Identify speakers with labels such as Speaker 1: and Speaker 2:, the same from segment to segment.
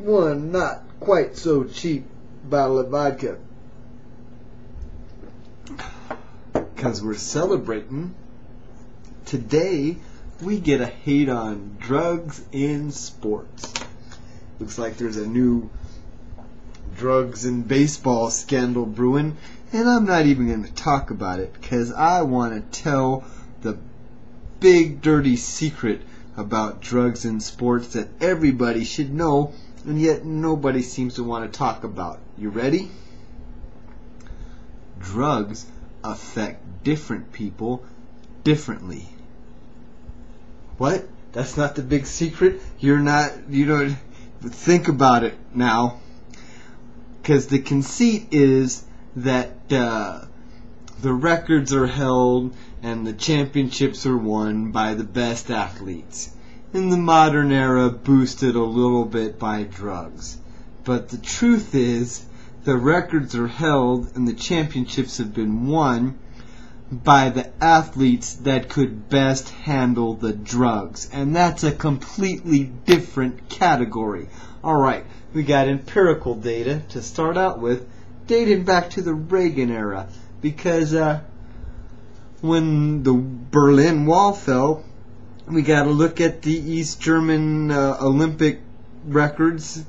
Speaker 1: one not quite so cheap bottle of vodka. Because we're celebrating. Today, we get a hate on drugs in sports. Looks like there's a new drugs in baseball scandal brewing, and I'm not even going to talk about it because I want to tell the big dirty secret about drugs in sports that everybody should know, and yet nobody seems to want to talk about. You ready? Drugs affect different people differently. What? That's not the big secret? You don't think about it now. Because the conceit is that the records are held and the championships are won by the best athletes. In the modern era, boosted a little bit by drugs. But the truth is, the records are held and the championships have been won by the athletes that could best handle the drugs. And that's a completely different category. Alright, we got empirical data to start out with, dating back to the Reagan era. Because when the Berlin Wall fell, we got to look at the East German Olympic records,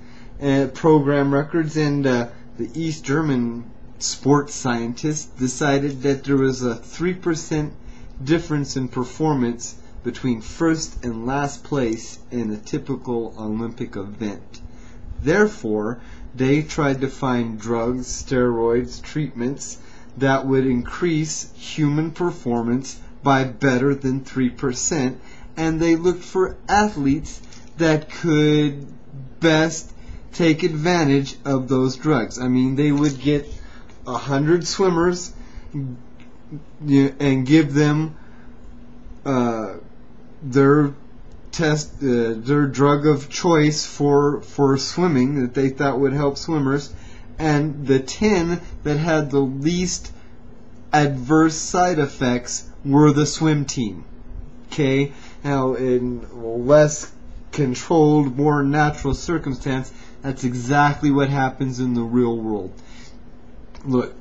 Speaker 1: program records, and the East German sports scientists decided that there was a 3% difference in performance between first and last place in a typical Olympic event. Therefore, they tried to find drugs, steroids, treatments that would increase human performance by better than 3%, and they looked for athletes that could best take advantage of those drugs. I mean, they would get 100 swimmers and give them their drug of choice for swimming that they thought would help swimmers, and the 10 that had the least adverse side effects were the swim team. Okay? Now, in less controlled, more natural circumstance, that's exactly what happens in the real world. Look,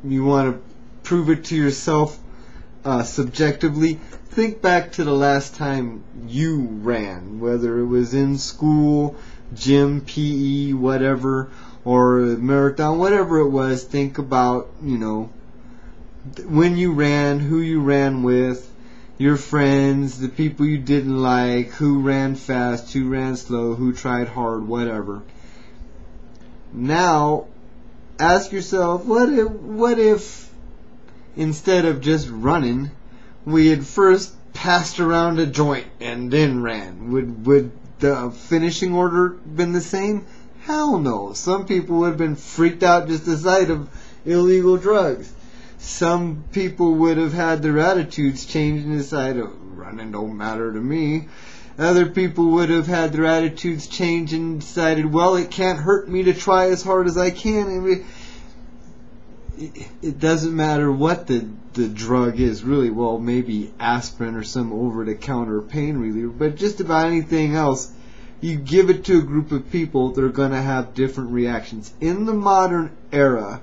Speaker 1: you want to prove it to yourself subjectively. Think back to the last time you ran, whether it was in school, gym, PE, whatever, or a marathon, whatever it was. Think about, when you ran, who you ran with, your friends, the people you didn't like, who ran fast, who ran slow, who tried hard, whatever. Now, ask yourself, what if instead of just running, we had first passed around a joint and then ran? Would the finishing order been the same? Hell no. Some people would have been freaked out just the sight of illegal drugs. Some people would have had their attitudes changed and decided, running don't matter to me. Other people would have had their attitudes changed and decided, well, it can't hurt me to try as hard as I can. It doesn't matter what the drug is, really. Well, maybe aspirin or some over-the-counter pain reliever, but just about anything else, you give it to a group of people, they're going to have different reactions. In the modern era,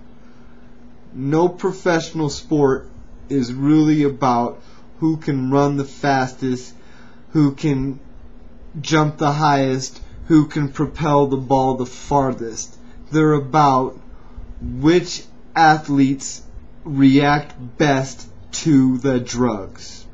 Speaker 1: no professional sport is really about who can run the fastest, who can jump the highest, who can propel the ball the farthest. They're about which athletes react best to the drugs.